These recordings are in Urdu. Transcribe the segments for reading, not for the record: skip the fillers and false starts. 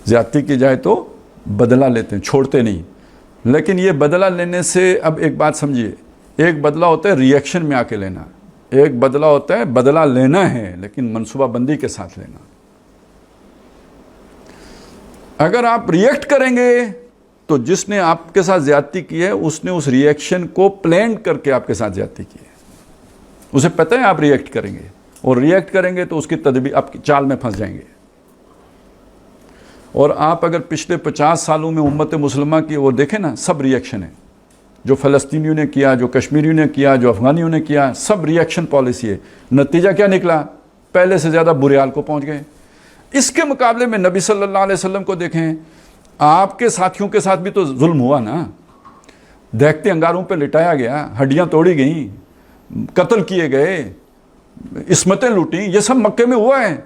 زیادتی کی جائے تو بدلہ لیتے ہیں, چھوڑتے نہیں. لیکن یہ بدلہ لینے سے اب ایک بات سمجھیے, ایک بدلہ ہوتا ہے ریئیکشن میں آ کے لینا, ایک بدلہ ہوتا ہے بدلہ لینا ہے لیکن منصوبہ بندی کے ساتھ لینا. اگر آپ ریئیکٹ کریں گے تو جس نے آپ کے ساتھ زیادتی کی ہے اس نے اس ریئیکشن کو پلان کر کے آپ کے ساتھ زیادتی کی ہے. اسے پتہ ہے آپ ریئیکٹ کریں گے, اور ریئیکٹ کریں گے تو اس کی تدبیر آپ کی چال میں پھنس جائیں گے. اور آپ اگر پچھلے 50 سالوں میں امت مسلمہ کی وہ دیکھیں نا, سب ریئیکشن ہے. جو فلسطینیوں نے کیا, جو کشمیریوں نے کیا, جو افغانیوں نے کیا, سب ریئیکشن پالیسی ہے. نتیجہ کیا نکلا؟ پہلے سے زیادہ برے حال کو پہنچ گئے. اس کے مقابلے میں نبی صلی اللہ علیہ وسلم کو دیکھیں, آپ کے ساتھیوں کے ساتھ بھی تو ظلم ہوا نا. دیکھتے انگاروں پہ لٹایا گیا, ہڈیاں توڑی گئیں, قتل کیے گئے, عصمتیں لوٹیں, یہ سب مکے میں ہوا ہے.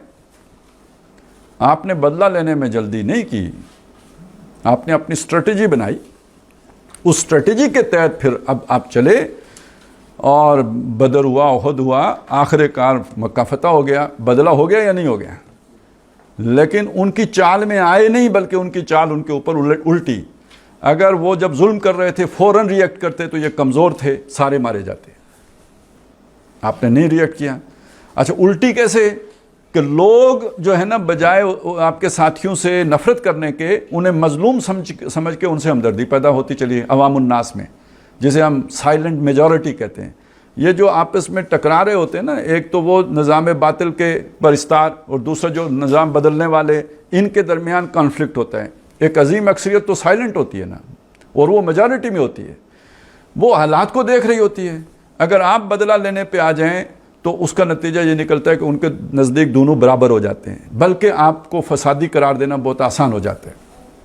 آپ نے بدلہ لینے میں جلدی نہیں کی, آپ نے اپنی اسٹریٹجی بنائی, اس اسٹریٹجی کے تحت پھر اب آپ چلے, اور بدر ہوا, احد ہوا, آخر کار مکہ فتح ہو گیا. بدلہ ہو گیا یا نہیں ہو گیا؟ لیکن ان کی چال میں آئے نہیں, بلکہ ان کی چال ان کے اوپر الٹی. اگر وہ جب ظلم کر رہے تھے فوراً ریئیکٹ کرتے تو یہ کمزور تھے, سارے مارے جاتے. آپ نے نہیں ریئیکٹ کیا. اچھا, الٹی کیسے؟ کہ لوگ جو ہے نا بجائے آپ کے ساتھیوں سے نفرت کرنے کے, انہیں مظلوم سمجھ کے ان سے ہمدردی پیدا ہوتی چلی عوام الناس میں, جسے ہم سائلنٹ میجورٹی کہتے ہیں. یہ جو آپس میں ٹکرا رہے ہوتے ہیں نا, ایک تو وہ نظام باطل کے پرستار اور دوسرا جو نظام بدلنے والے, ان کے درمیان کانفلکٹ ہوتا ہے. ایک عظیم اکثریت تو سائلنٹ ہوتی ہے نا, اور وہ میجورٹی میں ہوتی ہے, وہ حالات کو دیکھ رہی ہوتی ہے. اگر آپ بدلہ لینے پہ آ جائیں تو اس کا نتیجہ یہ نکلتا ہے کہ ان کے نزدیک دونوں برابر ہو جاتے ہیں, بلکہ آپ کو فسادی قرار دینا بہت آسان ہو جاتا ہے,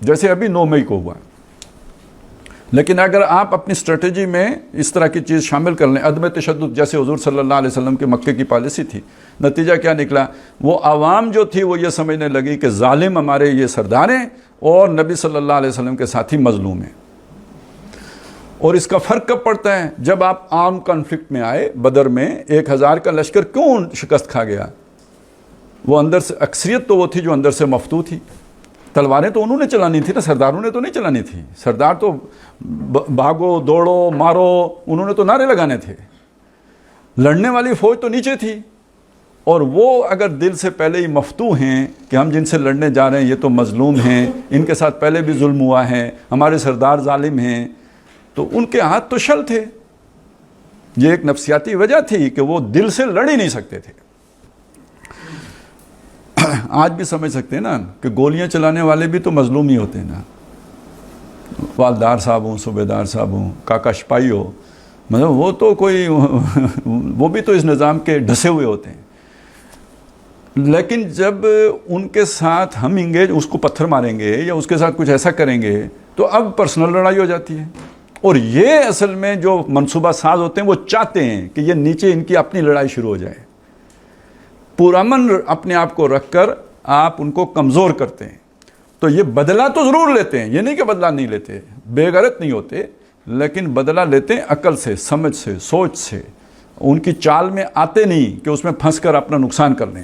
جیسے ابھی 9 مئی کو ہوا. لیکن اگر آپ اپنی اسٹریٹجی میں اس طرح کی چیز شامل کر لیں, عدم تشدد جیسے حضور صلی اللہ علیہ وسلم کے مکے کی پالیسی تھی, نتیجہ کیا نکلا؟ وہ عوام جو تھی وہ یہ سمجھنے لگی کہ ظالم ہمارے یہ سردار ہیں اور نبی صلی اللہ علیہ وسلم کے ساتھی مظلوم ہیں. اور اس کا فرق کب پڑتا ہے؟ جب آپ عام کانفلکٹ میں آئے. بدر میں 1000 کا لشکر کیوں شکست کھا گیا؟ وہ اندر سے اکثریت تو وہ تھی جو اندر سے مفتو تھی. تلواریں تو انہوں نے چلانی تھی نا, سرداروں نے تو نہیں چلانی تھی. سردار تو بھاگو دوڑو مارو, انہوں نے تو نعرے لگانے تھے. لڑنے والی فوج تو نیچے تھی, اور وہ اگر دل سے پہلے ہی مفتو ہیں کہ ہم جن سے لڑنے جا رہے ہیں یہ تو مظلوم ہیں, ان کے ساتھ پہلے بھی ظلم ہوا ہے, ہمارے سردار ظالم ہیں, تو ان کے ہاتھ تو شل تھے. یہ ایک نفسیاتی وجہ تھی کہ وہ دل سے لڑ ہی نہیں سکتے تھے. آج بھی سمجھ سکتے ہیں نا کہ گولیاں چلانے والے بھی تو مظلوم ہی ہوتے ہیں نا. والدار صاحب ہوں, صوبیدار صاحب ہوں, کاکا سپاہی ہو, مطلب وہ تو کوئی وہ بھی تو اس نظام کے ڈھسے ہوئے ہوتے ہیں. لیکن جب ان کے ساتھ ہم انگیج, اس کو پتھر ماریں گے یا اس کے ساتھ کچھ ایسا کریں گے تو اب پرسنل لڑائی ہو جاتی ہے. اور یہ اصل میں جو منصوبہ ساز ہوتے ہیں وہ چاہتے ہیں کہ یہ نیچے ان کی اپنی لڑائی شروع ہو جائے. پرامن اپنے آپ کو رکھ کر آپ ان کو کمزور کرتے ہیں. تو یہ بدلہ تو ضرور لیتے ہیں, یہ نہیں کہ بدلہ نہیں لیتے, بے غیرت نہیں ہوتے, لیکن بدلہ لیتے ہیں عقل سے, سمجھ سے, سوچ سے. ان کی چال میں آتے نہیں کہ اس میں پھنس کر اپنا نقصان کر لیں.